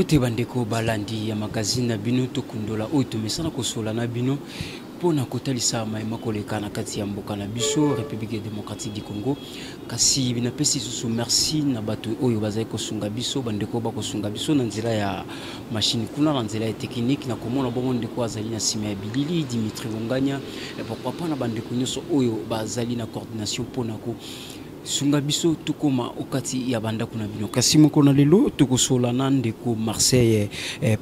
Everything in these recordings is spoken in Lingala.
Mbote bandeko balandi ya magazine na bino to kundola oyo tomesana kosola na bino pona kotalisa maema koleka na kati ya mboka na biso République démocratique du Congo kasi binapesi susu merci na bato oyo bazali kosunga biso bandeko ba kosunga biso na nzela ya machine kuna na nzela ya technique na komona bongo ndeko azali na sima ya bilili Dimitri Wonganya pourquoi pas na bandeko nyoso oyo bazali na coordination pona ko sunga biso tukoma okati ya banda kuna bino kasi moko na lelo tukosola na ndeko Marseille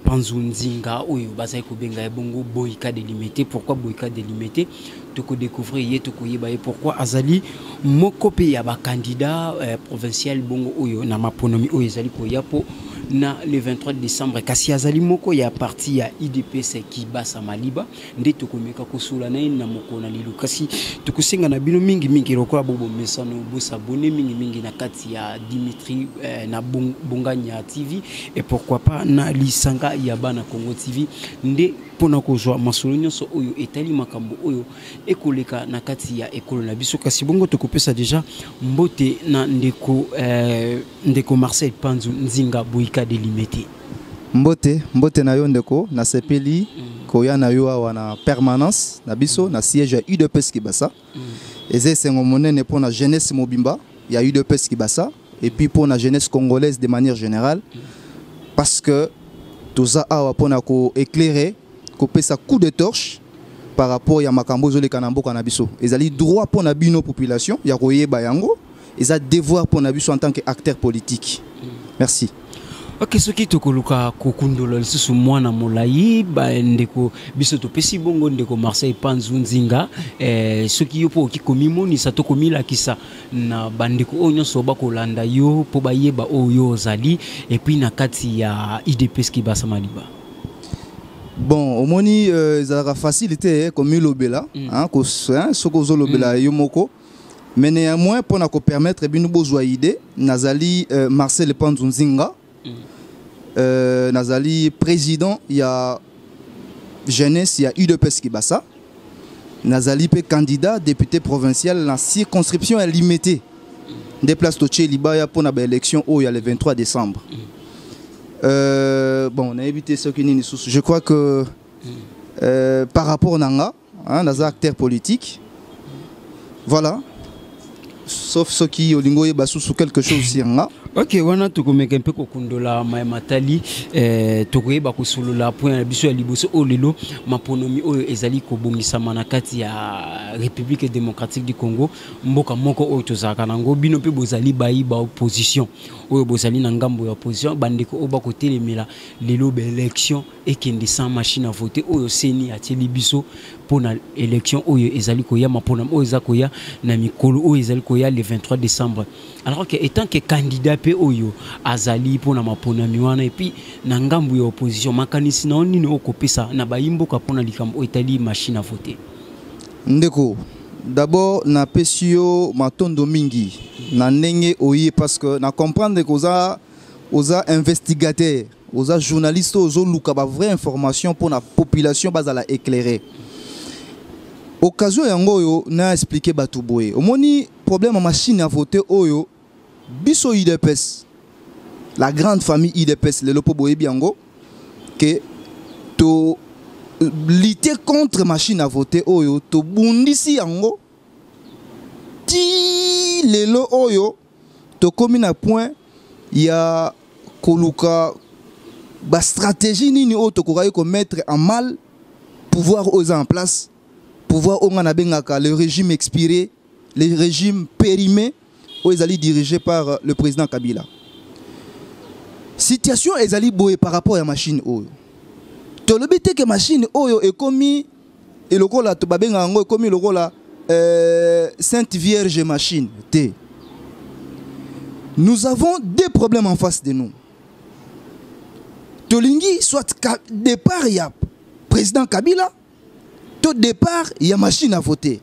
Panzu Nzinga oyo bazali kobenga bongo Boyka délimité. Pourquoi Boyka délimité? Toko découvrir ye toko yeba ye pourquoi azali moko pe ya ba candidat provincial bongo oyo na maponomi oyo ezali ko yapo na le 23 décembre kasi azali moko ya parti ya IDPS qui basa maliba nde tokomeka kosola na na moko na lelo kasi tokosenga na bino mingi lokola bobo mesano bosa abonné mingi na kati ya Dimitri na Bonganya TV et pourquoi pas na lisanga ya bana Congo TV nde pona kozwa masolo nyonso oyo etali makambo oyo ekoleka na kati ya ekolo na biso kasi bongo tokopesa déjà mbote na ndeko Marseille Panzu Nzinga Boyka délimité. Mbote na yo ndeko na sepeli koya na yo wana permanence na biso na siège ya UDPS Kibasa eze sengo monene pona jeunesse mobimba ya UDPS Kibasa et puis pona jeunesse congolaise de manière générale parce que toza awa pona ko éclairer ko pesa coup de torche par rapport à makambo zo le kanambo kanabiso ezali droit pour na bino population ya koyeba yango eza devoir pour na biso en tant qu'acteur politique. Merci. Ok, ce qui tokoluka kokundola lisusu mwana molai ba ndeko biso to pesi bongo ndeko Marseille Panzu Nzinga ce qui yopo ki komimoni sa to komila kisa na bandeko onyoso ba kolanda yo po bayeba oyo zali et puis na kati ya IDPS qui basa maliba. Bon, au moni ça facilité comme lobela hein ko soko zo lobela yo moko mais néanmoins pour na ko permettre binu bozwa idée nazali Marseille Panzu Nzinga nazali président ya jeunesse ya UDPS Kibasa nazali pe candidat député provincial na circonscription limitée des places to Libaya pour na élection au le 23 décembre. Bon, on a évité ce qui n'est je crois que par rapport à Nanga, hein, dans un acteur politique, voilà, sauf ceux qui ont sous quelque chose sur Nanga. Ok, wana tokomeka mpe kokundola matali tokoyeba kosolola point na biso ya liboso olelo maponomi oyo ezali kobongisama na kati ya République démocratique du Congo mboka moko oyo tozalaka nango bino mpe bozali bayi ba opposition oyo bozali na ngambo ya opposition bandeko oyo bakotelemela lelo ba élection ekende sans machine à voter oyo seni atieli biso pona élection oyo ezali koya maponomi oyo ezali koya na mikolo oyo ezali koya le 23 décembre. Alors que étant que candidat pe oyo azali pona maponami wana et puis na ngambu ya opposition makanisi na nini okopesa na bayimboka pona likambo etali machine à voter. Ndeko d'abord na pesio matondo mingi na ndenge oyi parce que na comprendre que oza investigateur oza journaliste ozo luka ba vraie information pour la population bazala éclairer. Occasion yango yo na expliquer batu boye omoni problème machine à voter oyo biso IDPS la grande famille IDPS le lopo boye biango que to lutter contre machine à voter oyo to bundisi yango ti lelo oyo to komi na point ya koluka ba stratégie nini oyo to kokai ko mettre en mal pouvoir aux en place pouvoir on a le régime expiré le régime périmé où ils allaient dirigé par le président Kabila. Situation ils allaient boyer par rapport à la machine oyo. To le bité que machine oyo est commis et le rôle là to babenga ngo commis le rôle là Sainte Vierge machine T. Nous avons deux problèmes en face de nous. Tolingi soit départ il y a président Kabila, tout départ il y a machine à voter.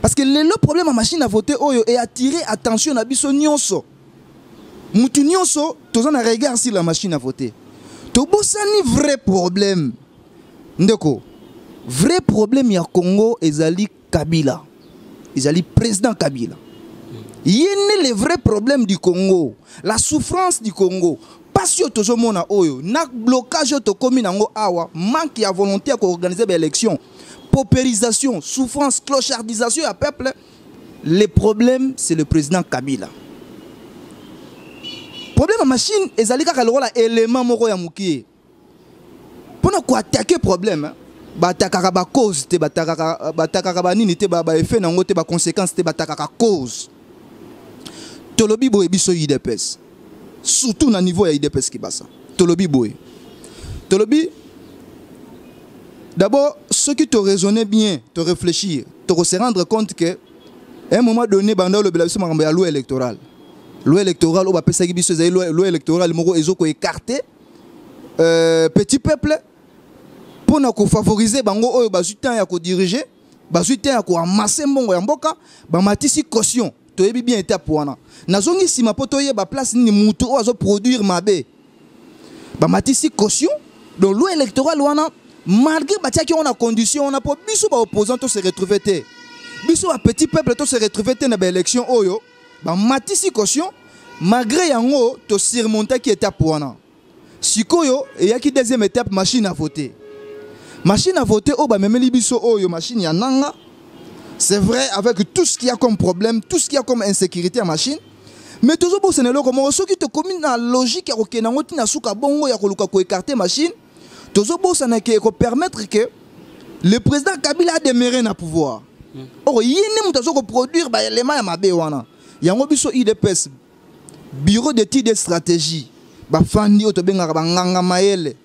Parce que le problème à machine à voter est attirer attention à biso nyonso. Mutu nyonso tozan na regard sur la machine à voter. To bosani vrai problème. Ndeko, vrai problème ya Congo ezali Kabila. Ezali président Kabila. y a les vrais problèmes du Congo, la souffrance du Congo. Parce que tout le monde a un blocage de commune awa, manque de volonté à organiser des élections, paupérisation, souffrance, clochardisation à peuple. Le problème, c'est le président Kabila. Le problème, la machine, c'est que l'élément moko ya mukie. Pour nous attaquer le problème, batakaka ba cause, batakaka nini te ba effet nango te ba conséquence te batakaka cause. Tolobi boye biso IDPS. Surtout na niveau ya IDPS qui basa. Tolobi boye. Tolobi d'abord ceux qui te raisonner bien, te réfléchir, te se rendre compte que à un moment donné banda le biso makambo ya loi électorale. Loi électorale o ba pesa biso za loi électorale moko ezoko écarter petit peuple pour na ko favoriser bango oyo bazuta ya ko diriger, bazuta ya ko amasser mbongo ya mboka, ba matisi caution. Tu es bien été pour wana. Nazongi si ma poto ye ba place ni mutu ozo produire mabe. Ba matisi caution dans loi électorale wana malgré batia ki on a condition on a pour biso ba opposant to se retrouver té. Biso a petit peuple to se retrouver té na ba élection oyo ba matisi caution malgré yango to surmonter qui était pour wana. Sikoyo et ya ki deuxième étape machine à voter. Machine à voter o ba memeli biso oyo machine ya nanga. C'est vrai avec tout ce qu'il y a comme problème, tout ce qu'il y a comme insécurité en machine. Mais toujours pour ce n'est pas comme ceux qui te communent dans la logique qui na suka bongo ya koluka ko écarter machine. Toujours pour ça n'est que permettre que le président Kabila a demeuré na pouvoir. Or yene mutazo ko produire ba élément ya mabe wana. Yango biso IDPS bureau d'études et stratégie ba fandi o to benga ba nganga maele.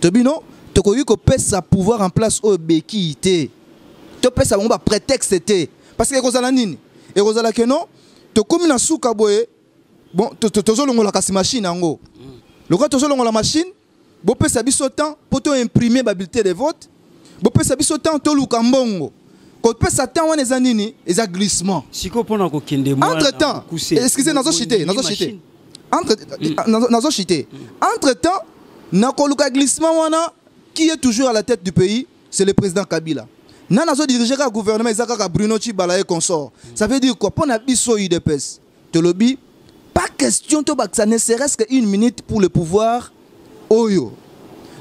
To bino to ko yiko pesa pouvoir en place au beki ité. Tu peux savoir un prétexte parce que Rosa nini et Rosa la que non tu comme na souka boye bon tu zolongo la kasi machine ango le quand tu zolongo la machine bo peut sabiso temps pour te imprimer ba bulletin de vote bo peut sabiso temps to luka mbongo ko peut sa temps wana zanini eza glissement siko pona ko kende moi entre temps excusez nazo chité entre temps na ko luka glissement wana qui est toujours à la tête du pays c'est le président Kabila. Nana zo diriger le gouvernement Isaka Bruno Chibala et consort. Ça veut dire quoi? Pour na biso IDPS. Te lobby pas question to ça ne serait-ce qu'une minute pour le pouvoir oyo.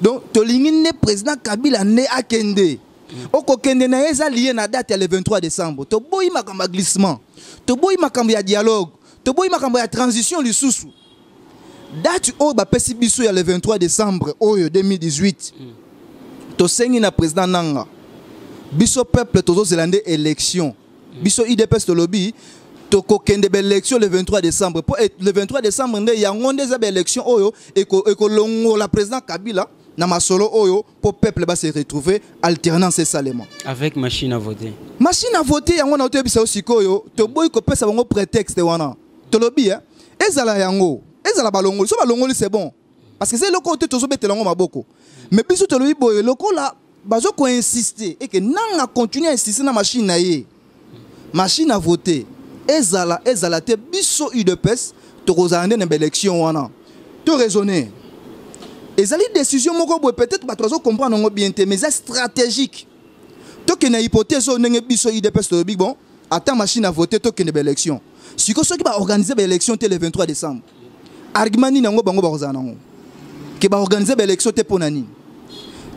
Donc to lingine président Kabila ne akende. Oko kende na eza lié na date le 23 décembre. To boyi makamba glissement. To boyi makamba ya dialogue. To boyi makamba ya transition lisusu. Date o ba pesi biso ya le 23 décembre oyo 2018. To sengi na président nanga. Biso peuple tozo zélande élection. Biso IDPS to lobby to ko kende be élection le 23 décembre. Pour le 23 décembre ndé yangonde za be élection oyo et ko longo la président Kabila na masolo oyo pour peuple ba se retrouver alternance et salement. Avec machine à voter. Machine à voter yango na otebi sa osikoyo to boy ko pesa bango prétexte wana. To lobby ezala yango. Ezala balongoli. So balongoli c'est bon. Parce que c'est le côté tozo betelango maboko. Mais biso to lobby boy loko la bazo ko insister et que nanga continue à insister na machine na ye. Machine à voter. Ezala te biso UDPS to kozande na élection wana. To raisonner. Ezali décision moko boy peut-être ba tozo comprendre ngo bien mais c'est stratégique. To ke na hypothèse ndenge biso UDPS to big bon, attends machine à voter to ke na élection. Si ko so ki ba organiser l'élection le 23 décembre. Argument ni nango bango ba kozana ngo. Ke ba organiser l'élection te ponani.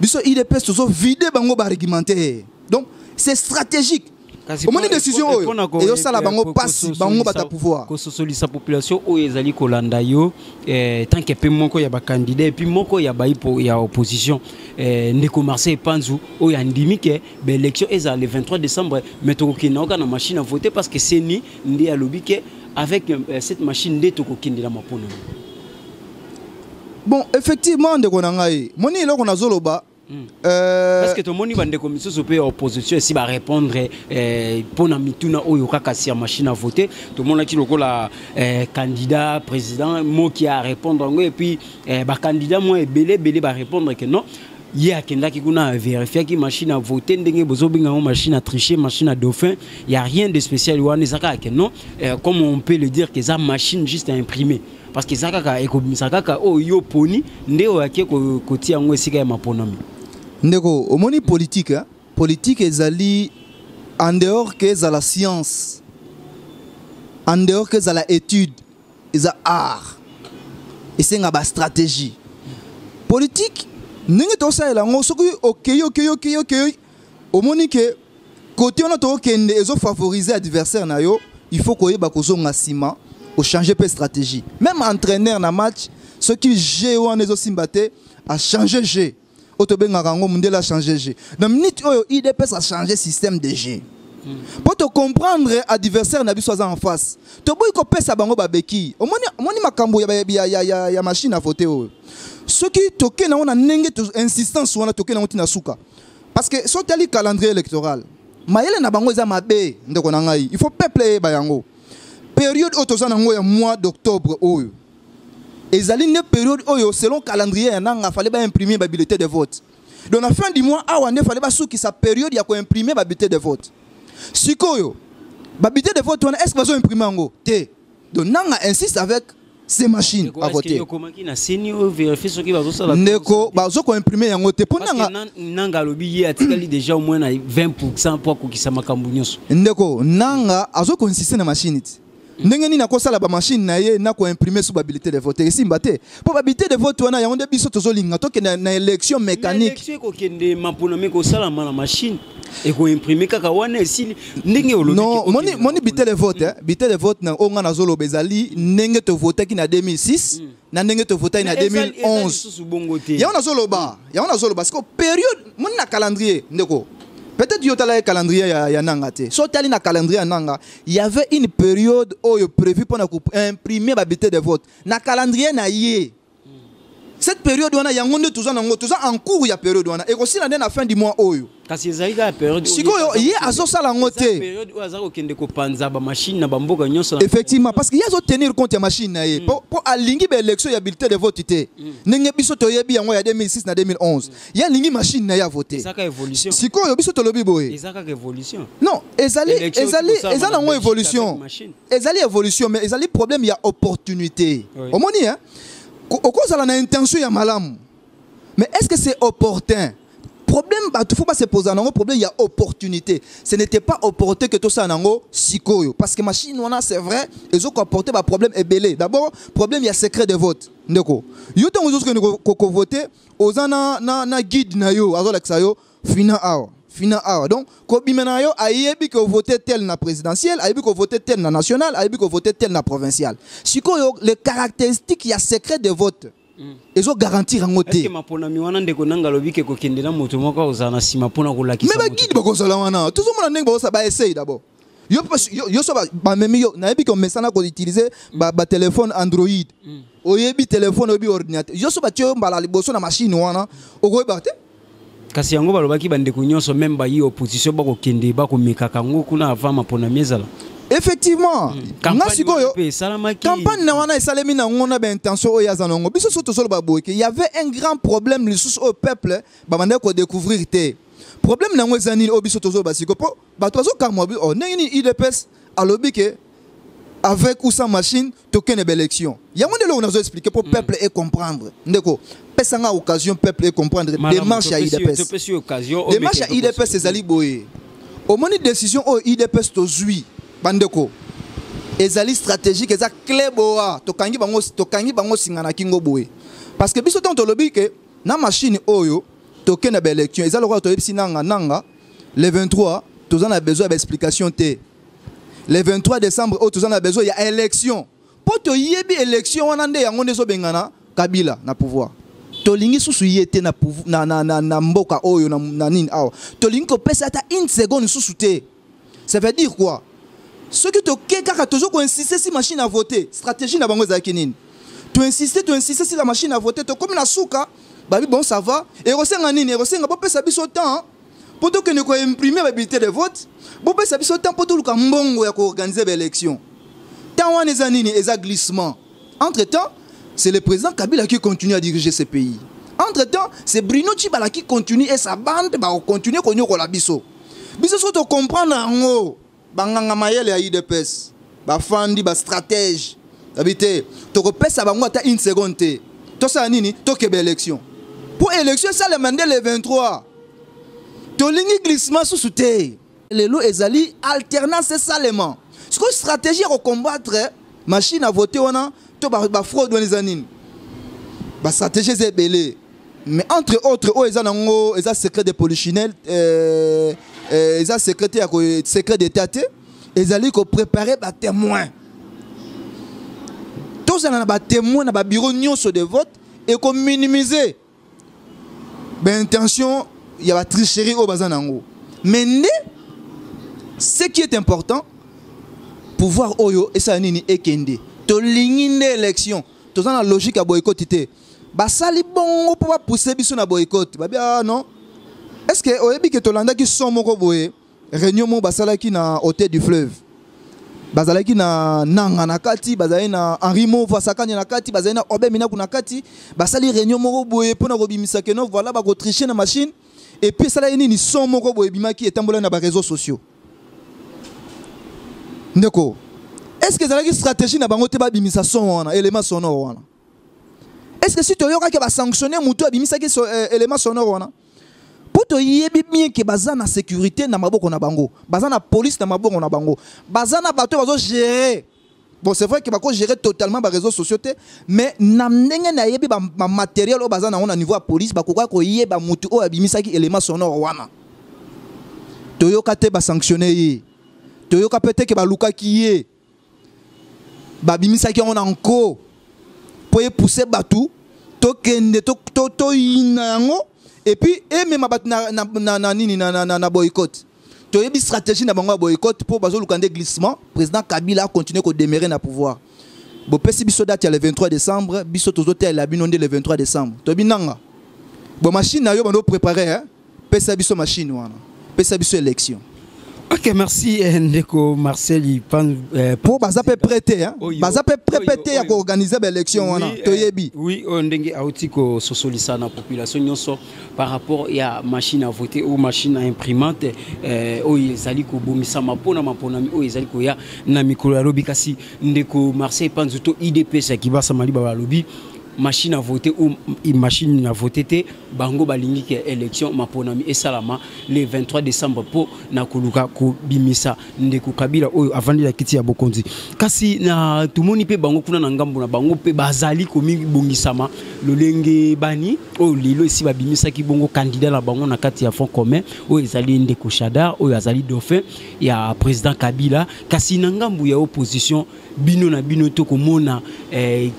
Biso IDPS toujours vide bango ba argumenter. Donc c'est stratégique. Au moins une décision et ça la bango passe bango bata pouvoir. Ko sosolisa population o ezali kolanda yo tant que pe moko ya ba candidat et puis moko ya ba ya opposition ndeko Marseille Panzu o ya ndimi ke ba élection eza le 23 décembre mais to kokina na machine à voter parce que c'est ni ndi a lobby ke avec cette machine de to kokindela mapono. Bon, effectivement, de konangai. Moni là qu'on a zoloba. Parce que tout le monde va de commission super opposition si va répondre pour na mituna oyo kaka si machine à voter. Tout le monde qui loko la candidat président mo qui a répondre et puis ba candidat moi belé va répondre que non. Il y a quelqu'un qui a vérifié que machine à voter, machine à tricher, machine à dauphin. Il n'y a rien de spécial. Non, comme on peut le dire, que c'est une machine juste à imprimer. Parce que ça oh yo poni ndeo yake koti yango esika ya maponomi. Ndeko omoni politique politique ezali en dehors que za la science. en dehors que ça la étude, ça art, et c'est une stratégie politique. N'est pas ça là, on se dit ok. Au moment que côté on a trop qu'en ils ont favorisé l'adversaire na yo, il faut qu'on y ait besoin de ciment, au changer peu stratégie. Même entraîneur na match, ceux qui jouent en les aussi batté a changé jeu. Autobé ngarango munde la changé jeu. Dans minute oyo IDPS a changé système de jeu. Pour te comprendre adversaire na biso en face. To boy ko pesa bango babeki. Omoni makambo ya machine à voter oyo. Ceux qui toquent na on a nenge insistance wana toquent na on suka. Parce que so tali calendrier électoral. Mayele na bango eza mabe ndeko na ngai. Il faut peuple bayango. Période otoza nango ya mois d'octobre oyo. Ezali une période oyo selon calendrier nanga fallait ba imprimer ba bulletin de vote. Donc à la fin du mois awande fallait ba souki sa période ya ko imprimer ba bulletin de vote. Sikoyo ba bulletin de vote est-ce que va imprimer ngo te. Donc nanga insiste avec ces machines à voter. Ndeko bazo ko imprimer yango te pour nanga lobi atikali déjà au moins na 20% pour ko kisama makambu nyonso. Ndeko nanga azo ko insister na machine ti. Ndenge ni na kosala ba machine na ye na ko imprimer sous habilité de vote simba te pour habilité de vote wana ya onde biso tozolinga to ke na élection mécanique élection ko kende mapona me ko sala na machine et ko imprimer kaka wana si ndenge olobi non moni habilité de vote habilité de vote na onga na zolo bezali ndenge to voter ki na 2006 na ndenge to voter na 2011 ya ona zolo ba parce que période moni na calendrier ndeko. Peut-être qu'il y a un calendrier ya nanga te. So tali na calendrier nanga, il y avait une période où prévu pour imprimer la bulletin de vote. Na calendrier na yé. Cette période on a yangonde tout ça en cours ya période on a et aussi la fin du mois oyo. Kasi zaïga période. Siko yé azo sala ngote. Période où azako kende ko panza ba machine na bamboka nyonso. Effectivement parce qu'il y a zo tenir compte ya machine na yé. Pour alingi ba élection ya bulletin de vote té. Nenge biso to yebi yango ya 2006 na 2011. Ya lingi machine na ya voter. Ça ka évolution. Siko yo biso to lobi boye. Ça ka évolution. Non, ezali nango évolution. Ezali évolution mais ezali problème ya opportunité. Omoni hein. Au cause de l'intention ya malam. Mais est-ce que c'est opportun? Problème, il ne faut pas se poser un problème, il y a opportunité. Ce n'était pas opportun que tout ça nango sikoyo. Parce que machine, c'est vrai, ils ont apporté un problème ébélé. D'abord, problème, il y a secret de vote. Ndeko. Yo tant que nous voter, aux na guide na yo, azolek sa yo, fina hour. Donc, quand bimenayo ayebi que voter tel na présidentiel, ayebi que voter tel na national, ayebi que voter tel na provincial. Sikoyo, les caractéristiques, il y a secret de vote. Ils ont garanti en côté. Est-ce que maponami wana ndeko nanga lobi ke ko kendela moto moko ozana sima pona ko lakisa. Mais ba guide ba ko sala wana. Tout le monde ndenge ba essayer d'abord. Yo so ba même yo na yebi ko mesana ko utiliser ba téléphone Android. Oyebi téléphone oyebi ordinateur. Yo so ba tio mbala liboso na machine wana. Oko ba te. Kasi yango balobaki bandeko nyonso même ba yi opposition ba ko kende ba ko mekaka ngo kuna avant maponami ezala. Effectivement, campagne na esalemi na ngona ba intention o yazanongo biso soto solo ba boke il y avait un grand problème le sous au peuple ba manda ko découvrir té problème na ngo ezani o biso tozo ba siko po ba tozo kamwa bi o nengini IDPS alobi ke avec ou sans machine token une élection yango ndelo on a expliqué pour peuple et comprendre ndeko pesanga occasion peuple et comprendre démarche à IDPS démarche à IDPS ezali boye au moni décision o IDPS tozui bandeko ezali stratégique eza clé boa tokangi bango singana kingo boye parce que biso tonto lobi ke na machine oyo tokena ba élection ezali ko to yebisi nanga le 23 tozana a besoin d'explication té le 23 décembre o tozana besoin ya élection po to yebi élection wana nde yango ndezo bengana Kabila na pouvoir tolingi susu yete na pouvoir na mboka oyo na nini awa tolingi ko pesa ata une seconde susu té ça veut dire quoi. Ce qui te toujours insister si machine à voter, stratégie na bango ezaki nini. Tu insister si la machine à voter, to comme na souka, bah bon ça va. Et resenga nini, resenga pas pesa biso temps pour que ne ko imprimer la bulletin de vote. Bo pesa biso temps pour tout le mbongo ya ko organiser l'élection. Tant wana ezanini eza glissement. Entre-temps, c'est le président Kabila qui continue à diriger ce pays. Entre-temps, c'est Bruno Tshibala qui continue et sa bande va continuer ko nyoko la biso. Biso so to comprendre ngo banganga mayele ya IDPS ba fandi ba stratège habité to ko pesa bango ata une seconde te to sa nini to kebe élection pour élection ça le mandat le 23 to lingi glissement sous te lelo ezali alternance seulement ce que stratégie à combattre machine à voter on a to ba fraude dans les années ba stratégie c'est belé mais entre autres oh ils ont un secret de polichinelle ils ont secret d'état ils allaient préparer ba témoin tous on a ba témoin na ba bureau nyonso de vote et qu'on minimiser ben intention il y a la tricherie au bazanango mais ce qui est important pouvoir oyo et ça nini ekende to ligne élection to dans la logique à boycotter ba sali bon pour pousser biso na boycott ba bien non est-ce que oyebi que to landa ki son moko boye réunion mo basala ki na hôtel du fleuve bazala ki na nanga na kati bazali na Henri Mova sakanya na kati bazali na Obemina kuna kati basali réunion moko boye pona ko bimisa que non voilà ba ko tricher na machine et puis ça là nini son moko boye bimaki etambola na ba réseaux sociaux. Ndeko, est-ce que ça a une stratégie na bango te ba bimisa son wana élément sonore wana? Est-ce que si tu yoka ke ba sanctionner mutu abimisa ke élément sonore wana? Pour te yebi bien que baza na sécurité na maboko na bango, baza na police na maboko na bango, baza na bato bazo gérer. Bon c'est vrai que bako gérer totalement ba réseaux sociaux mais na ndenge na yebi ba matériel o baza na on niveau à police bako ko yeba mutu o abimisa ke élément sonore wana. To yoka te ba sanctionner toyoka peut-être que baluka kiye babimisa ki on encore pour pousser batou to kende to inango et puis et même bat na boycott to yebi stratégie na bango boycott pour bazo lukande glissement président Kabila continue ko demeurer na pouvoir bo pesi biso date le 23 décembre biso tozo te la binonde le 23 décembre to binanga bo machine na yo bando préparer hein pesa biso machine wana pesa biso élection. Ok, merci Ndeko Marcel. Pour baza peut prêter, hein? Baza peut prêter à organiser l'élection, oui, on dengue autiko sosolisa na population nyonso par rapport à machine à voter ou machine à imprimante. Ezali ko bomisa mapona maponami ezali ko ya na mikolo ya lobi kasi Ndeko Marcel panzuto IDPS qui va samali ba lobi. Machine à voter ou machine à voter bango balingi ke élection maponami et salama le 23 décembre pour nakuluka ko bimisa Ndeko Kabila oyo avant la kiti ya bokonzi kasi na tumoni pe bango kuna na ngambo na bango pe bazali ko mingi bongisama lolenge bani o lilo isi ba bimisa ki bongo candidat na bango na kati ya fond commun o ezali Ndeko Chadar o azali dauphin ya président Kabila kasi na ngambo ya opposition bino na bino to komona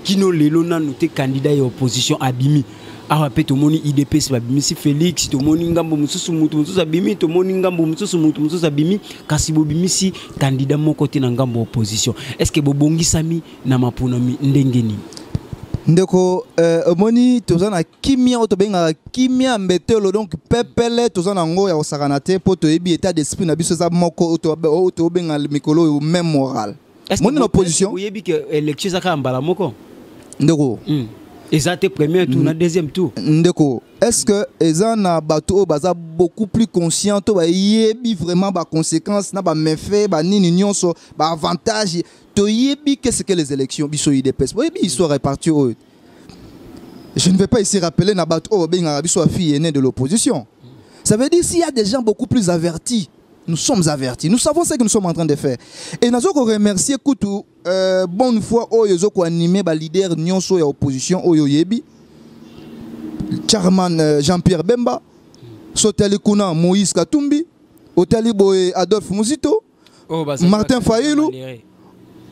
kino lelo na noté candidat ya opposition abimi awa pe to moni IDPS babimi si Félix to moni ngambo mususu mutu abimi to moni ngambo mususu mutu abimi kasi bobimi si candidat moko te na ngambo opposition est-ce que bobongisami na maponami ndengeni Ndeko moni tozana kimia otobenga kimia mbetelo donc pepele tozana ngo ya osakanate po to yebi état d'esprit na biso za moko otobenga mikolo même moral. Mon opposition. Vous avez que l'élection ça kambala moko. Ndeko. Exact premier tour, na deuxième tour. Ndeko. Est-ce que ezana bato baza beaucoup plus conscient to ba yebi vraiment ba conséquences na ba méfait ba nini nyonso ba avantage to yebi qu'est-ce que les élections biso IDPS. Bo yebi histoire répartie. Je ne vais pas ici rappeler na bato benga biso fille aînée de l'opposition. Ça veut dire s'il y a des gens beaucoup plus avertis. Nous sommes avertis. Nous savons ce que nous sommes en train de faire. Et nous avons remercié Koutou, bonne fois, Oyozoko animé, leader Nyonso et opposition, Oyoyebi, Chairman Jean-Pierre Bemba, Soteli Kuna Moïse Katumbi, Otali Boé Adolphe Mouzito, Martin Fayoulou.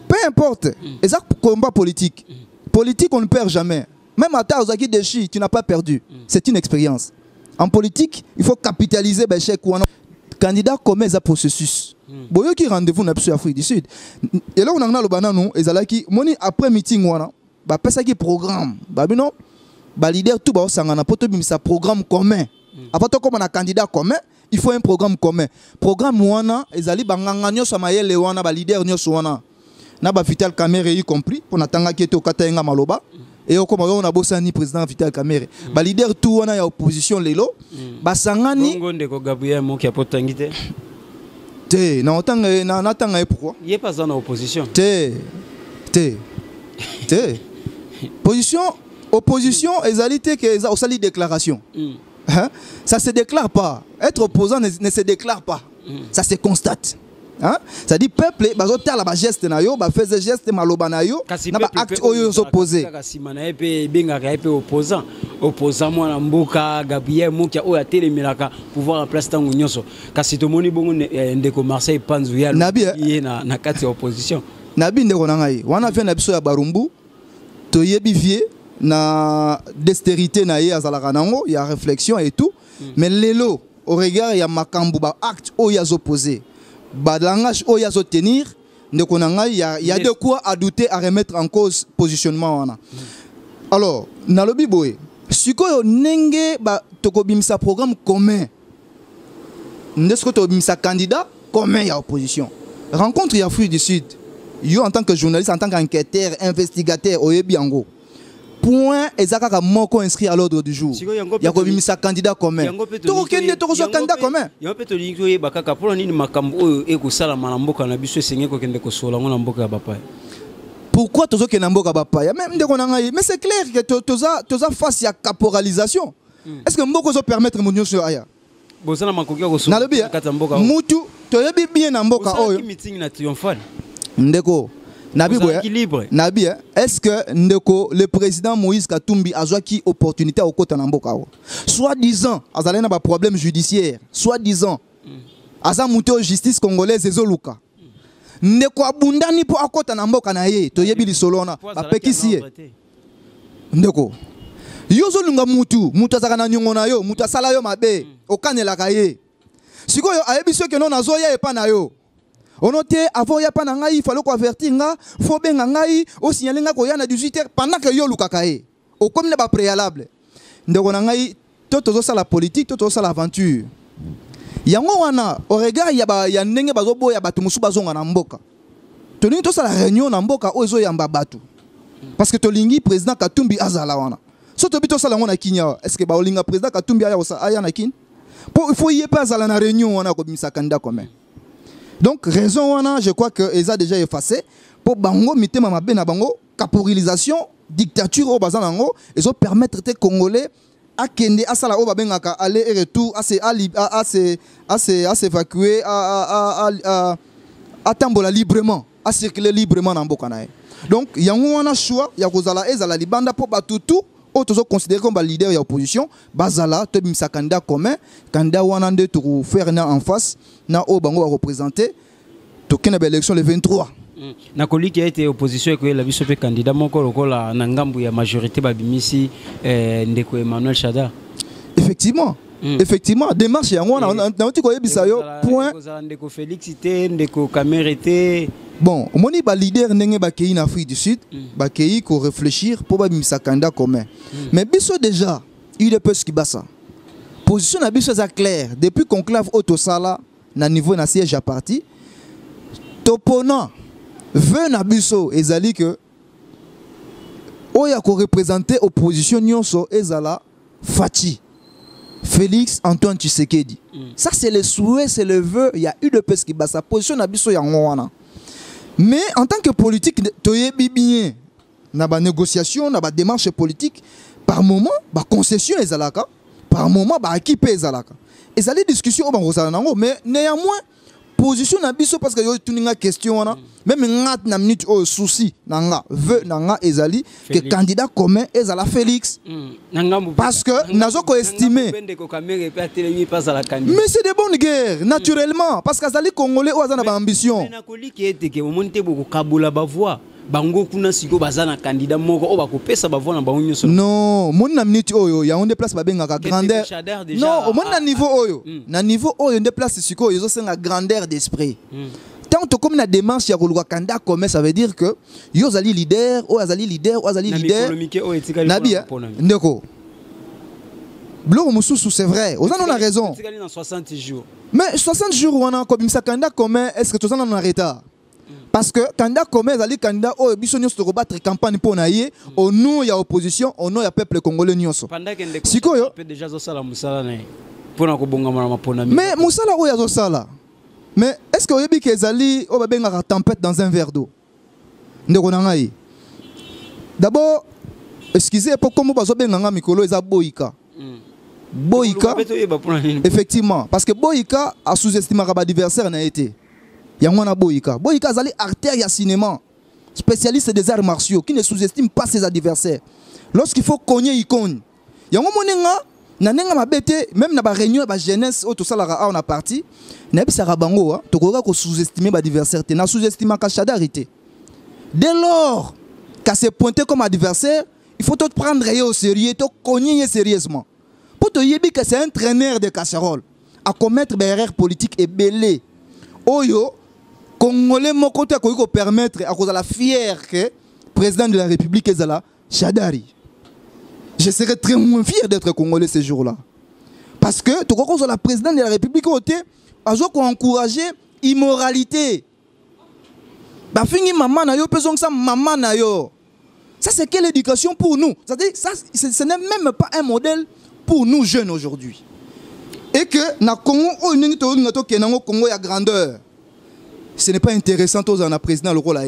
Peu importe. Et ça, combat politique. Politique, on ne perd jamais. Même à Tarzaki Deshi, tu n'as pas perdu. C'est une expérience. En politique, il faut capitaliser l'échec ou candidat commet un processus. Boyo qui rendez-vous na biso Afrique du Sud. Et là on a le banano ezalaki moni après meeting wana ba pesa ki programme. Ba bino ba leader tout ba sangana poto bimisa programme commun. Avant to comme on a candidat commun, il faut un programme commun. Programme wana ezali banganga nyoso mayele wana ba leader nyoso wana. Na ba Vital Kamerhe y compris pour natanga ki eto katayenga maloba. Et comme on a bossé ni président Vital Kamerhe. Ba leader tout wana ya opposition lelo. Ba sangani ngonde ko Gabriel mo ki apotangite. Te na otanga na tanga pourquoi? Il est pas en opposition. Te. Opposition ezalité que ça aussi déclaration. Ça se déclare pas. Être opposant ne se déclare pas. Ça se constate. Hein? C'est-à-dire peuple bazotala ba geste na yo, ba faisait geste maloba na yo, na ba acte oyo opposé. Kasi mana epe benga ka epe opposant moi na mboka Gabriel Mokia oyo atelemelaka pouvoir en place tango nyonso. Kasi to moni bongo ndeko Marseille Panzu ya na kati ya opposition. Nabi ndeko na ngai, wana vient na biso ya Barumbu, to yebi vie na dextérité na ye azalaka nango, il y a réflexion et tout, mais lelo au regard il y a makambu ba acte oyo opposé. Ba langage oyo tenir, ndeko na ngai, il y a de quoi à douter, à remettre en cause positionnement wana. Alors, nalobi boye, sikoyo nenge ba tokobimisa programme commun. N'est-ce que tokobimisa candidat commun ya opposition. Rencontre ya Afrique du Sud. Yo en tant que journaliste, en tant qu'enquêteur, investigateur, oyebi yango. Point ezaka moko inscrit à l'ordre du jour. Ya kobimisa candidat commun. Tokokende tokozo candidat commun. Yo pe to lingi oye bakaka pour nini makambo oyo ekosala na mboka na biso esengé kokende kosola ngona mboka ya bapaya. Pourquoi tozo ke na mboka bapaya? Même ndeko na ngai, mais c'est clair que toza face à caporalisation. Est-ce que mboko zo permettre mon nyonso aya? Bozana makoki ya kosola kata mboka. Mutu toyebi bien na mboka oyo. Meeting na triomphal. Ndeko Nabi, Nabi, est-ce que ndeko, le président Moïse Katumbi a joué qui opportunité au côté Namboka? Soit-disant, azalé na ba problème judiciaire, soit-disant, aza muto justice congolaise ezoluka. Ndeko abundani po akota Namboka na ye, to yebi li solona, ba pekisi. Ndeko. Yozo lunga mutu azaka na nyongo na yo, mutu asala yo mabe, okanela ka ye. Sikoyo ayebi ceux que non azoya epa na yo. On note avant ya pa na ngai, il fallait ko avertir nga, faut benga ngai, o signaler nga ko ya na 18h pendant que yo lukaka ye. O comme ne ba préalable. Ndeko na ngai, toto ça la politique, toto ça l'aventure. Yango wana, au regard ya ndenge bazobo ya batu musu bazonga na mboka. Tolingi to ça la réunion na mboka o ezo yamba batu. Parce que tolingi président Katumbi azala wana. So to bito ça la ngona kinya, est-ce que ba olinga président Katumbi aya na kin? Il faut y pas azala na réunion wana ko bimisa candidat commun. Donc, raison, je crois qu'ils ont déjà effacé. Pour bango, mitema mabe na bango, caporalisation, dictature au bazanango, ils ont permettre aux Congolais à kende à sala au babengaka aller et retour à s'évacuer à tambola librement, à circuler librement dans Bokanae. Donc, il y a un choix, il y a kozala ezala libanda pour batutu. Autres considérés comme leader de l'opposition, Bazala, Tobimsa candidat commun, candidat Wanande pour faire en face, na Obango à représenter, Tokena élection le 23. Nakoli qui a été opposition et que la vice candidat, mon corps, la Nangambu, la majorité Babimisi, Ndeko Emmanuel Chada. Effectivement. Effectivement, démarche, on a dit que point. Ndeko Félixité, Ndeko Kamérité. Bon, mon leader n'est pas en Afrique du Sud, il faut réfléchir pour un candidat commun. Mais biso déjà, il est peu ce qui bat ça. Position na biso est claire. Depuis conclave Autosala, na niveau na siège à parti, Topona veut na biso ezali que oya ko représenter opposition nyonso ezala Fati. Félix Antoine Tshisekedi. Ça c'est le souhait, c'est le vœu, il y a eu de peu ce qui bat ça. Position na biso ya ngwana. Mais en tant que politique, toyebi bien, na ba négociation, na ba démarche politique, par moment, ba concession ezalaka, par moment, ba équipe ezalaka. Ezali discussion ba ngosala nango, mais néanmoins, position na biso parce que yo tuninga question wana, même ngat na minute au souci nanga, veut nanga ezali que candidat commun ezala Félix. Parce que nazo ko estimer. Mais c'est de bonnes guerres, naturellement, parce que azali congolais ou azana ba ambition. Mais nakoli ki eteke o monte boko kabula ba voix. Bango kuna siko bazana candidat moko o bakopesa ba voix na bango nyonso. Non, mon na minute oyo ya on déplace ba bengaka grandeur. Non, mon na niveau oyo. Na niveau oyo on déplace siko yo senga grandeur d'esprit. Tant que comme la démarche ya koluka candidat commun, ça veut dire que yo azali leader, o azali leader, o azali leader. Nabi ndeko. Blo mususu c'est vrai. On a raison. 60 jours. Mais 60 jours on a comme ça candidat commun, est-ce que tout ça en retard? Parce que candidat commun, les candidats au bisogno de rebattre campagne pour naïe, au nom il y a opposition, au nom il y a peuple congolais nyonso. Si quoi yo? Mais Moussala ou yazo sala. Mais est-ce que vous avez que Zali au babenga tempête dans un verre d'eau? Ndeko nangai. D'abord, excusez pour comment bazo benga mikolo eza boika. Boika. Effectivement, parce que boika a sous-estimé ba adversaire na été. Yangwana Boyika. Boyika zali artère ya cinéma. Spécialiste des arts martiaux qui ne sous-estime pas ses adversaires. Lorsqu'il faut cogner, il cogne. Yango monenga nanenga mabete même na ba réunion ba jeunesse au tout ça la on a parti. Na bi sarabango to koka ko sous-estimer ba adversaire te na sous-estimer ka chadarité. Dès lors qu'à se pointer comme adversaire, il faut te prendre au sérieux, te cogner sérieusement. Pour te dire que c'est un traîneur de casserole à commettre des erreurs politiques et belé. Oyo, Congolais, mon côté, à permettre à cause de la fière que le président de la République est là, Chadari. Je serais très moins fier d'être Congolais ce jour-là. Parce que, tout comme la président de la République, a encouragé l'immoralité. Bah, fini maman na yo, pesons ça maman na yo. Ça, c'est quelle éducation pour nous? C'est-à-dire, ça, ce n'est même pas un modèle pour nous jeunes aujourd'hui. Et que, na Congo, Congo, il y a grandeur. Ce n'est pas intéressant aux en président le rôle.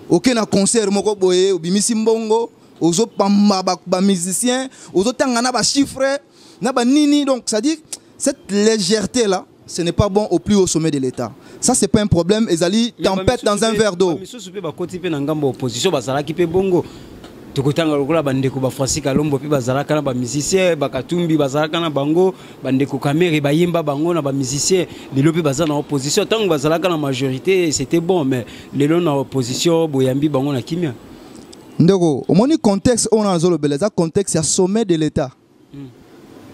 Aucun concert, moko boye, bimisi mbongo, aux autres musiciens, aux autres tangana ba chiffres, na ba nini. Donc, c'est-à-dire, cette légèreté-là, ce n'est pas bon au plus haut sommet de l'État. Ça, c'est pas un problème. Ezali tempête dans un verre d'eau. Tokotanga lokola bandeko ba Francis Kalombo pe bazalaka na ba musicien bakatumbi bazalaka na bango bandeko Kamere bayemba bango na ba musicien lelo pe bazana na opposition tant bazalaka na majorité c'était bon mais lelo na opposition boyambi bango na kimia ndeko omoni contexte on a zolo beleza contexte ya sommet de l'État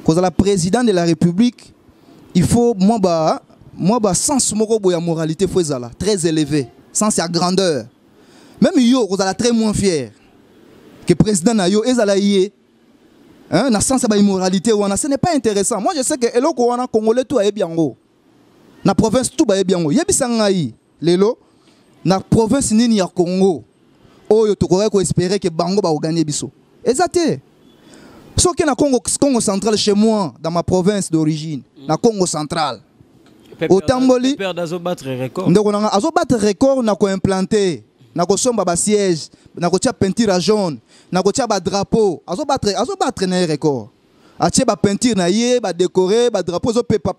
cause la président de la République il faut moi ba sens moko boya moralité faut ezala très élevé sens ya grandeur même yo cause la très moins fier que le président Nayo est allé na sens de immoralité ce n'est pas intéressant. Moi je sais que eloko wana Congolais tout est bien haut. Na province tout est bien haut. Yebisangai lelo na province nini ya Congo. Oyo to ko espérer que bango ba gagner biso. Exacté. So que na Congo central chez moi dans ma province d'origine, na Congo central. Au Tamboli père d'azo battre record. Ndeko na azo battre record na ko implanter. Na ko somba ba siège, na ko tia peinture jaune, na ko tia ba drapeau, azo battre na record. A tia ba peinture na yé, ba décorer, ba drapeau zo pepa,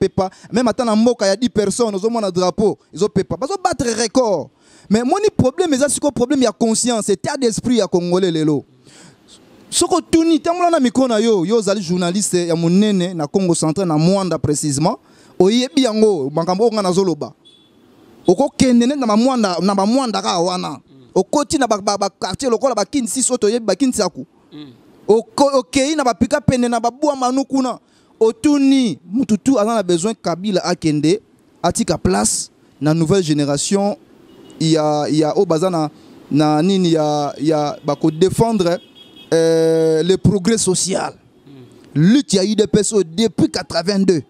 même attend na mboka ya 10 personnes, zo mona drapeau, zo pepa, zo battre record. Mais mon problème est ça problème ya conscience, état d'esprit ya congolais lelo. Soko tuni tamola na micro na yo zali journaliste ya monene na Congo central na Mwanda précisément, oyebi yango makambo nga na zoloba. Oko kendene na ba Mwanda ka wana. Okoti na ba quartier lokola ba Kinsi soto yebi ba Kinsaku. OK na ba pika pene na ba bua manukuna. Otuni mututu azana besoin Kabila akende atika place na nouvelle génération il y a au bazana na nini ya ba ko défendre le progrès social. Lutte ya UDPS depuis 82.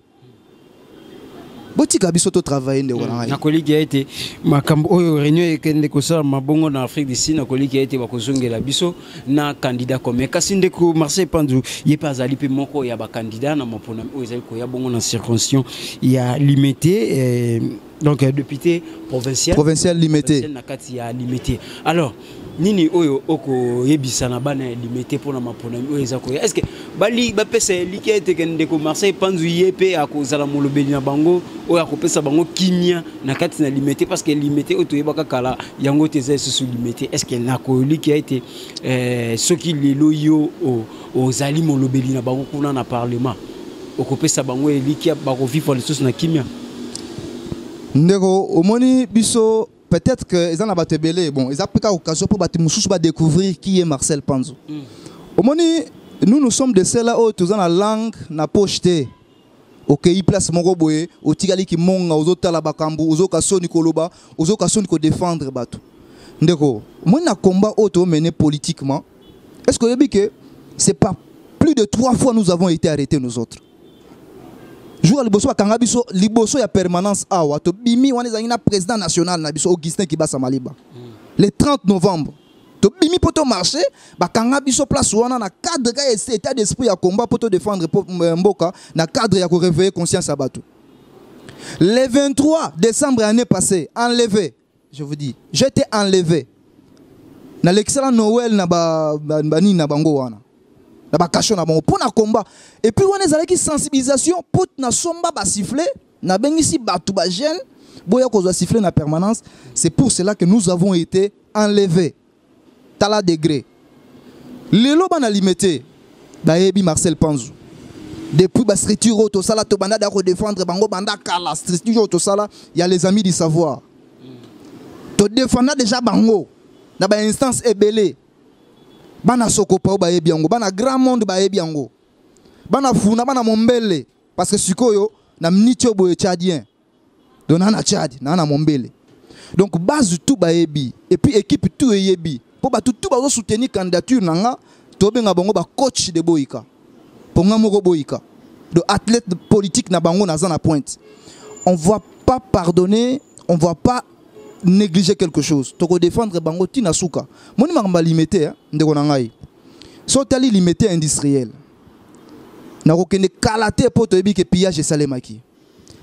Botika biso to travailler nde wana na koliki a été makambo oyo réunion ekende ko sala mabongo na Afrique du Sud na koliki a été ba kozongela biso na candidat comme kasi ndeko Marseille Pandu ye pas ali pe moko ya ba candidat na mopona oyo ezali ko ya bongo na circonscription ya limité donc député provincial limité na kati ya limité. Alors nini oyo oko yebisa na bana limité pour na mapona oyo ezako est-ce que bali ba pesa likete kende ko Marseille Pandu yepe akozala molobeli na bango oyo akopesa bango kimia na kati na limité parce que limité oyo toyebaka kala yango teza sous limité est-ce que na ko liki a été soki lelo yo ozali molobeli na bango kuna na parlement okopesa bango eliki ba ko vivre les choses na kimia ndeko omoni biso. Peut-être que ils en ont battu bon, ils ont pris l'occasion pour découvrir qui est Marcel Panzu. Au moment nous sommes de ceux-là où tous en la langue n'a pas jeté. Ok, il place mon roboé, au tigali qui monga, aux autres la bakambu, aux autres soni koloba, aux autres soni ko défendre batu. Ndeko, moi na combat auto mené politiquement. Est-ce que vous savez que c'est pas plus de 3 fois nous avons été arrêtés nous autres. Jour liboso akanga biso liboso ya permanence awa to bimi wana ezangina président national na biso Augustin Kibasa Maliba. Le 30 novembre to bimi poto marché bakanga biso place wana na cadre ka état d'esprit ya combat poto défendre mboka na cadre ya ko réveiller conscience abatu. Le 23 décembre année passée enlevé, je vous dis, j'étais enlevé. Na l'excellent Noël na bani na bango wana. Na bakasho na bango pour na combat et puis on est avec sensibilisation pour na somba ba siffler na bengisi batu ba jeune boya ko siffler na permanence, c'est pour cela que nous avons été enlevés. Tala degré. Lelo bana limité. Daebi Marcel Panzou. Depuis la structure autosala to banda da défendre bango banda kala structure autosala, il y a les amis du savoir. To défendre déjà bango na ba instance ebelé. Bana sokopa ba yebiango, bana grand monde ba yebiango. Bana funa bana mombele parce que sikoyo na mnitio boye tchadien. Donc na Tchad, na mombele. Donc base tout ba yebi et puis équipe tout yebi. Pour ba tout ba soutenir candidature nanga, to benga bango ba coach de Boyka. Ponga moko Boyka. De athlète politique na bango na zana pointe. On ne va pas pardonner, on ne va pas négliger quelque chose. Toko défendre bango tina suka. Moni makamba limité ndeko na ngai. So tali limité industriel. Na kokende kalaté po to yebi ke pillage salemaki.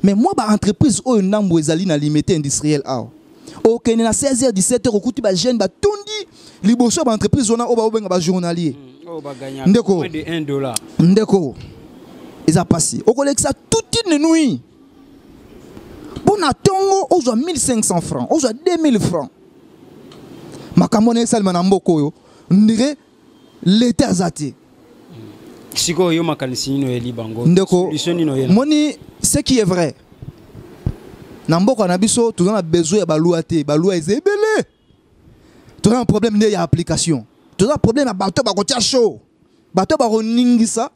Mais moi ba entreprise o ndambo ezali na limité industriel a. O kende na 16h 17h okuti ba jeune ba tondi liboso ba entreprise ona o ba obenga ba journalier. O ba gagner moins de $1. Ndeko. Ils a passé. O koleksa toute une nuit. Bon à Tongo, on a 1500 francs, on a 2000 francs. Ma camone salman amboko yo, on dirait l'état zati. Siko yo makanisi no eli bango. Ndeko, moni, ce qui est vrai. Namboko na biso, tout a besoin de balouate, baloua est belé. Tout a un problème de l'application. Tout a un problème à bateau bakotia chaud. Bateau baro ningisa,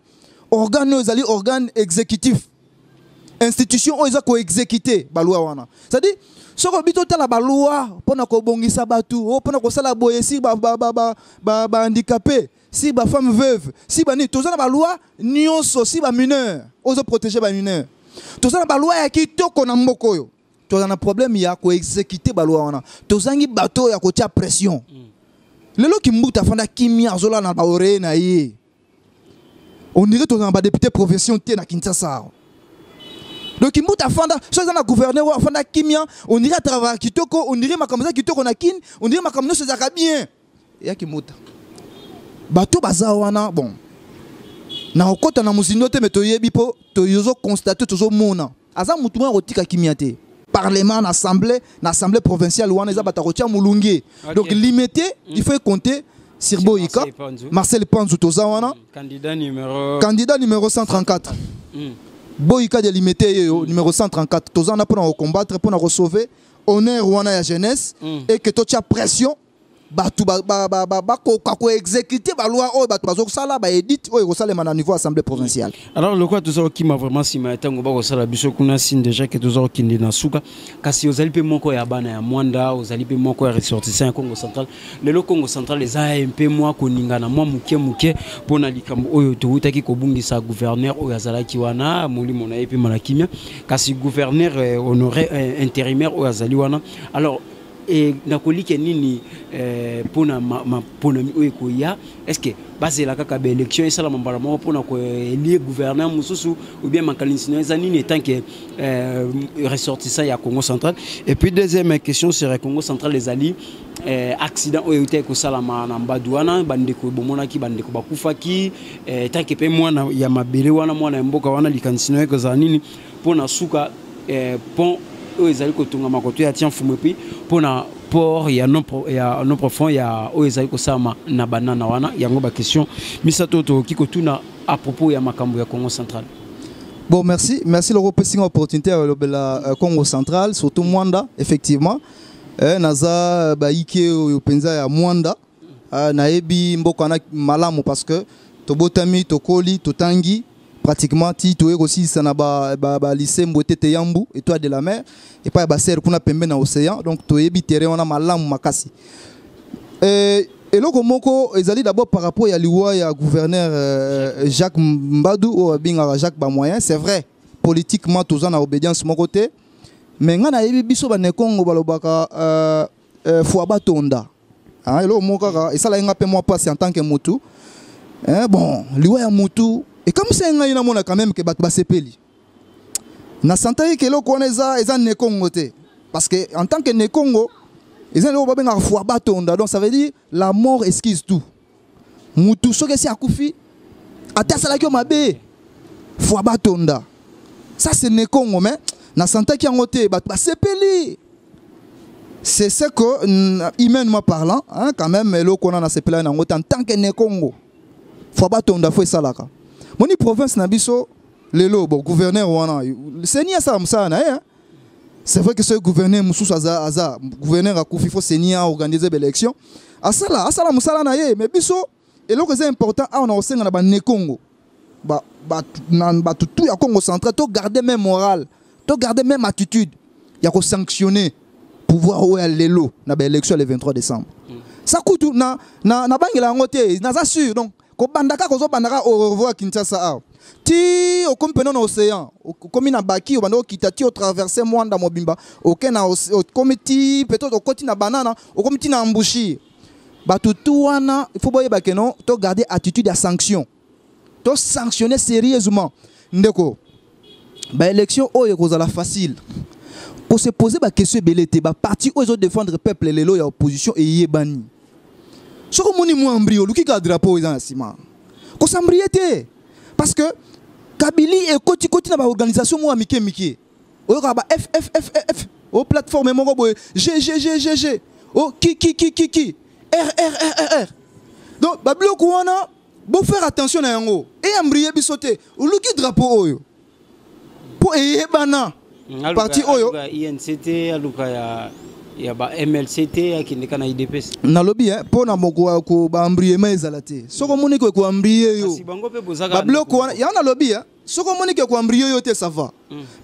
organe nos alliés, organe exécutif. Institution où ils ont exécuté balua wana. C'est-à-dire so ko bito tala balua pona ko bongisa batu, o pona ko sala boye si ba handicapé, si ba femme veuve, si ba ni tozana balua nyonso si ba mineur, ozo protéger ba mineur. Tozana balua ya kitoko na mboko yo. Tozana problème ya ko exécuter balua wana. Tozangi bato ya ko tia pression. Lelo ki mbuta fanda kimia zola na ba ore na ye. On dirait tozana ba député profession té na Kinshasa. Donc il mouta fanda, soit dans la gouverneur fanda kimia, on irait travailler kitoko, on irait makamza kitoko na kin, on irait makamno se zaka bien. Ya ki mouta. Bato bazawana bon. Na okota na musinote mais to yebi po to yozo constater tozo mona. Aza mutu mwa rotika kimia te. Parlement, l'assemblée provinciale wana eza batakotia mulungi. Donc limité, il faut compter sur Boyka, Marcel Panzou tozawana, candidat numéro 134. Boyka de limité numéro 134 tozana pour combattre pour sauver honneur wana ya jeunesse et que tu as pression batu ko exécuter ba loi o batu bazo sala ba edit o ko sala na niveau assemblée provinciale. Alors le quoi tout ça qui m'a vraiment si ma tango ba ko sala biso kuna signe déjà que tout ça qui ndi na suka kasi ozali pe moko ya bana ya mwanda ozali pe moko ya ressortissant ya Congo central le Congo central les AMP moi ko ninga na moi muke pona likambo oyo to utaki ko bungisa gouverneur o yazala ki wana muli mona epi malakimia kasi gouverneur honoré intérimaire o yazali wana. Alors et nakoli ke nini pona pona oyo ya est-ce que base la kaka ba élection et ça la mambala mo pona ko élire gouverneur mususu ou bien makalisi na nini tant que ressortissant ya Congo central. Et puis deuxième question c'est Congo central les alliés accident oyo te ko salama na mbadouana bandeko bomona ki bandeko bakufaki tant que pe mwana ya mabele wana mwana mboka wana likanisi na ko za nini pona suka pont ezali kotunga makoto ya tien fumu puis pona port ya non profond ya ezali ko sama na banana wana yango ba question misato to kikotuna à propos ya makambo ya Congo central. Bon merci le représentant opportunité la Congo central surtout Mwanda effectivement naza ba ike yo penza ya Mwanda na ebi mboko na malamu parce que to botami to koli to tangi pratiquement ti to aussi ça na ba lycée Mbotete Yambu étoile de la mer et pas ba serre kuna pembe na océan donc to yebi terrain on a malamu makasi et loko moko ezali d'abord par rapport ya liwa ya gouverneur Jacques Mbadou ou binga Jacques Bamoyen c'est vrai politiquement tous en obédience mon côté mais ngana yebi biso ba ne Congo balobaka fo batonda hein loko moko et ça la ngape moi passe en tant que mutu bon liwa ya mutu. Et comme c'est un gars quand même que bat sepeli. Na santaye que lo koneza eza ne Congo te parce que en tant que ne Congo ils ont ba benga fwa batonda donc ça veut dire la mort esquisse tout. Mutu soke si akufi ata sala ki mabe fwa batonda. Ça c'est ne Congo mais na santa qui en ote ba sepeli. C'est ce que humainement parlant hein, quand même lo kona na sepeli na ngota en tant que ne Congo. Faut ba tonda fo salaka. Moni province na biso lelo bon gouverneur wana senia ça musana hein. C'est vrai que ce gouverneur Moussous Aza, gouverneur a Koufi faut Senia organiser l'élection. Asala musala na ye, mais biso et là que c'est important on a aussi na ba ne Congo. Ba tout ya Congo central, to garder même morale, to garder même attitude. Ya ko sanctionner pouvoir ou lelo na ba élection le 23 décembre. Ça coûte na bangela ngote, na ça sûr donc ko bandaka au revoir Kinshasa. Ti au comme pendant l'océan, comme na baki au bando kitati au traverser Mwanda Mobimba, aucun na comme ti peut-être au côté na banana, au comme ti na ambushi. Ba tout wana, il faut boyer ba que non, to garder attitude à sanction. To sanctionner sérieusement. Ndeko. Ba élection o yeko za la facile. Pour se poser ba question belete ba parti aux autres défendre peuple lelo ya opposition et yebani. Soko moni mo ambrio, luki ka drapeau ezan sima. Ko sambriete. Parce que Kabili et Koti na ba organisation mo amike mike. O ka ba F o plateforme mo boy G o ki R. Donc ba bloc wana bo faire attention na yango et ambriye bisote o luki drapeau oyo. Po eyebana. Parti oyo INCT aluka ya ba MLCT akindika na IDPS na lobby hein pona moko ko ba ambriye ezalate soko moni ko ambriye yo ba bloc wana ya na lobby hein soko moni ko ambriye yo te ça va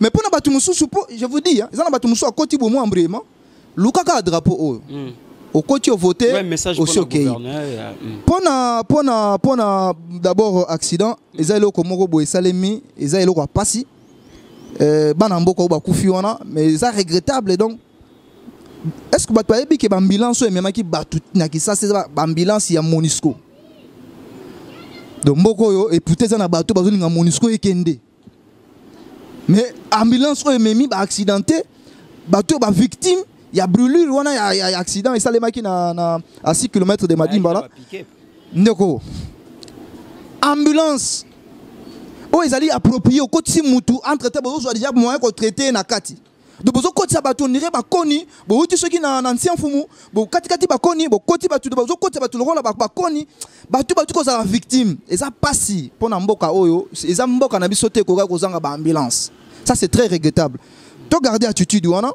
mais pona batu mususu po je vous dis hein ezana batu mususu akoti bo mo ambriyema luka ka drapeau oyo au côté au voter aussi OK pona d'abord accident ezalo ko moko bo esalemi ezalo ko pasi bana mboko ba kufi wana mais ça regrettable donc est-ce que tu as dit que l'ambulance est même qui battu ça c'est l'ambulance ya Monisco donc mboko et peut-être ça na bateau bazo na Monisco et kende mais ambulance est même ba accidenté bateau ba victime il y a brûlure wana il y a accident et ça les maki na à 6 km de Madimba là ndeko ambulance oh ils allaient approprier au côté mutu entre temps bazo déjà moyen ko traiter na kati donc bozo koti bato nire ba koni bo uti soki na ancien fumu bo kati ba koni bo koti bato bozo koti bato lokola ba koni bato ko za victime et ça passe pona mboka oyo eza mboka na biso te ko ga kozanga ba ambulance ça c'est très regrettable to garder attitude wana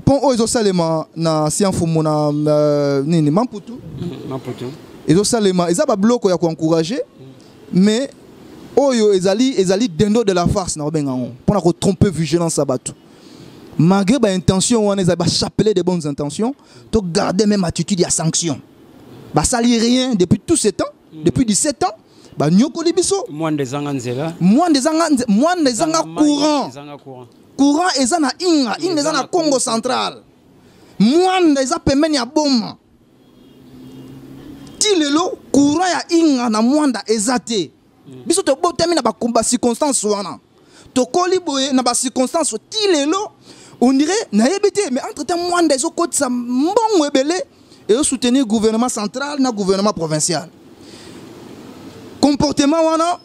pon oyo salema na ancien fumu na nini Maputo ezo salema eza ba bloko ya ko encourager mais oyo ezali dendo de la farce na bengango pona ko tromper vigilance bato. Malgré bah intention on est bah chapeler des bonnes intentions to garder même attitude à sanction bah ça lit rien depuis tout ce temps depuis 17 ans bah nyoko libiso moins des anganzela courant ezana inga ezana Congo central moins des apemeni ya bomba ti lelo courant ya inga na mwanda ezate biso to botemi na ba circonstance wana to koli boye na ba circonstance ti lelo on dirait naïbité mais entre temps moi des autres ça bon ebele et soutenir gouvernement central na gouvernement provincial comportement wana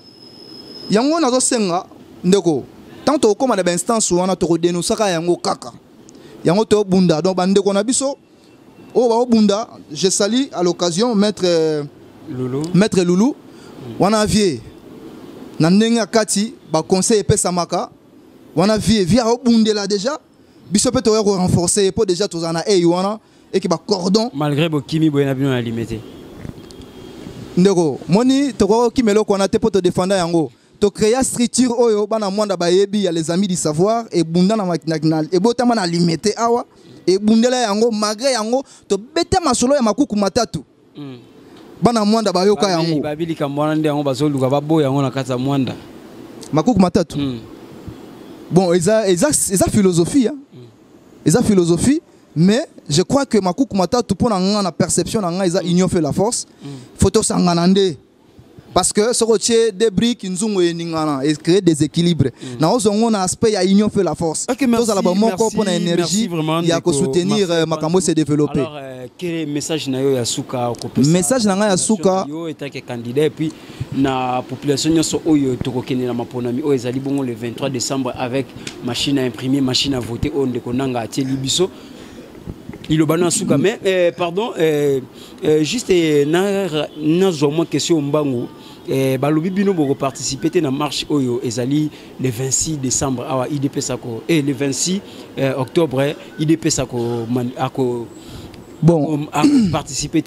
yango nazo senga ndeko tant to comme na instance wana to dénoncer ka yango kaka yango to bunda donc bandeko na biso o ba bunda je salue à l'occasion maître Loulou wana vie na ndenga kati ba conseil pesa maka wana vie a bundela déjà biso peut renforcer pour déjà tous en a et qui ba cordon malgré bokimi boyena bino na limité ndeko moni to ko kimelo ko na te pour te défendre yango to créer structure oyo bana mwanda ba yebi ya les amis du savoir et bunda na et botama na limité awa et bundela yango malgré yango to beta masolo ya makuku matatu bana mwanda ba yoka yango babili ka mwana ndi yango bazoluka baboya yango na kata mwanda makuku matatu bon eza philosophie hein eza philosophie mais je crois que makuku matatu pour na perception na nga eza union fait la force photo sangana nde parce que ce que des briques et créer des équilibres. On a aspect à union fait la force. Ok, merci. Pour l'énergie, il y a que soutenir Makambo se développer. Alors, quel message na yo ya suka message na ya suka yo etake candidat et puis na population nyonso oyo tokokende na maponami o ezali bongo le 23 décembre avec machine à imprimer, machine à voter on de konanga atieli biso. Il a suka mais pardon juste na zoma question mbangu balobi bino boko participer na marche oyo ezali le 26 décembre awa IDP sako et le 26 octobre IDP sako ako bon participer.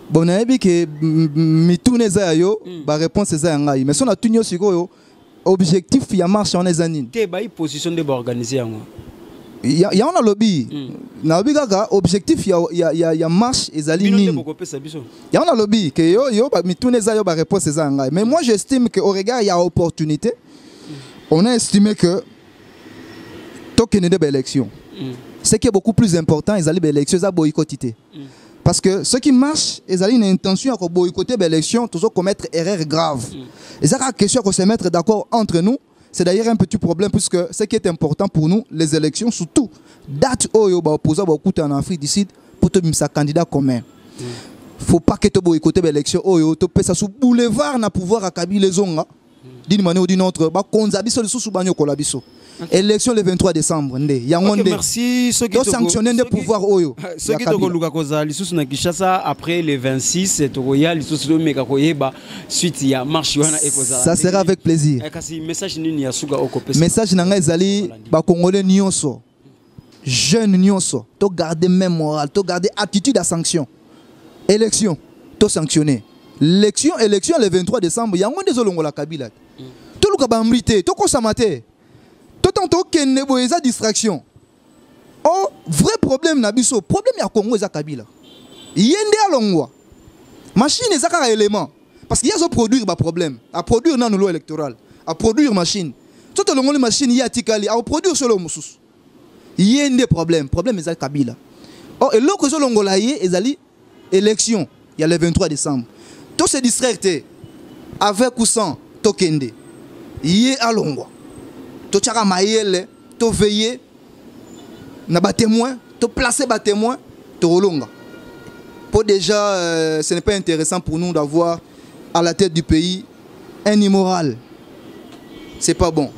Bon na yebi ke mitune za yo ba réponse za ngai mais son atunyo sikoyo objectif ya marche on ezanine te ba position de organiser yango ya on a lobby na lobby gaga objectif ya marche ezali nini ya on a lobby que yo ba mitune za yo ba réponse za ngai mais moi j'estime que au regard il y a opportunité on a estimé que token de élection ce qui est beaucoup plus important ezali ba élection za boycotter. Parce que ce qui marche, ils ont une intention de boycotter l'élection, toujours commettre erreur grave. Et c'est la question de se mettre d'accord entre nous. C'est d'ailleurs un petit problème puisque ce qui est important pour nous, les élections, surtout, date où il opposé en Afrique du Sud pour te mettre un candidat commun. Il ne faut pas que tu boycottes l'élection. Tu peux sur boulevard na pouvoir à Kabila Zonga. D'une manière ou d'une autre, élection le 23 décembre. Merci. Ceux qui sanctionner des pouvoirs. Ceux qui ont Kinshasa après le 26, suite il y a marche. Ça sera avec plaisir. Message nanga ezali ba Congolais nyonso. Jeunes nyonso, to garder même morale, to garder attitude à sanction. Élection, to sanctionner. Élection le 23 décembre, il y a un désolongo la Kabila. Tout le kabamrité, to konsamate. To tanto kenne boeza distraction. Oh, vrai problème na biso, problème ya Congo eza Kabila. Yende alongwa. Machine ezaka élément parce qu'il y a zo produire ba problème, à produire na loi électorale, à produire machine. Tout le monde machine ya tikali, à produire solo mususu. Yende problème eza Kabila. Oh, et loko zo longola ye ezali élection, il y a le 23 décembre. Tout se distraire avec ou sans tokende. Yé alongwa. To tchaka mayele, to veiller na ba témoin, to placer ba témoin, to rolonga. Pour déjà ce n'est pas intéressant pour nous d'avoir à la tête du pays un immoral. C'est pas bon.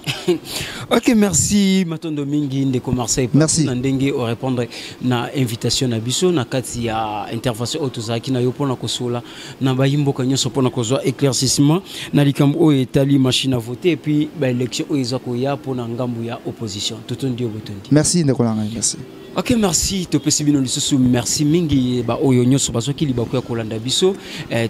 Ok, merci Matondo Mingi ndeko Marseille. Merci. Ndenge au répondre na invitation na biso na kati ya intervention autozaki na yo pona kosola na bayimbo kanyoso pona kozwa éclaircissement na likambo o etali machine à voter et puis ba élection o ezako ya pona ngambu ya opposition. Totondi obotondi. Merci ndeko langa, merci. Ok, merci. Topesi bino lisusu merci mingi ba oyo nyonso bazoki libako ya kolanda biso.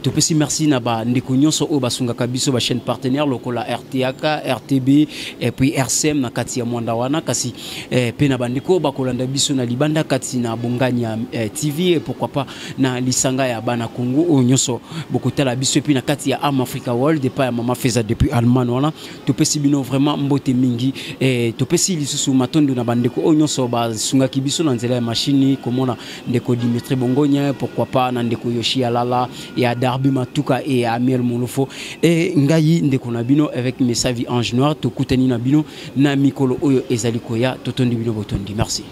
Topesi merci na ba ndeko nyonso o basungaka biso ba chaîne partenaire lokola RTAK, RTB et puis RCM na kati ya mwanda wana kasi pe na bandeko ba kolanda biso na libanda kati na bonganya TV et pourquoi pas na lisanga ya bana Congo o nyonso bokotala biso et puis na kati ya Am Africa World et pas ya mama Feza depuis Allemagne wana. Topesi bino vraiment mbote mingi et topesi lisusu matondo na bandeko o nyonso ba sungaki biso na nzela ya machine komona ndeko Dimitri Bongonya pourquoi pas na ndeko Yoshi Alala et à Darby Matuka et à Amiel Molofo et ngai ndeko na bino avec Messavi Ange Noir tokutani na bino na mikolo oyo ezali koya totondi bino botondi merci.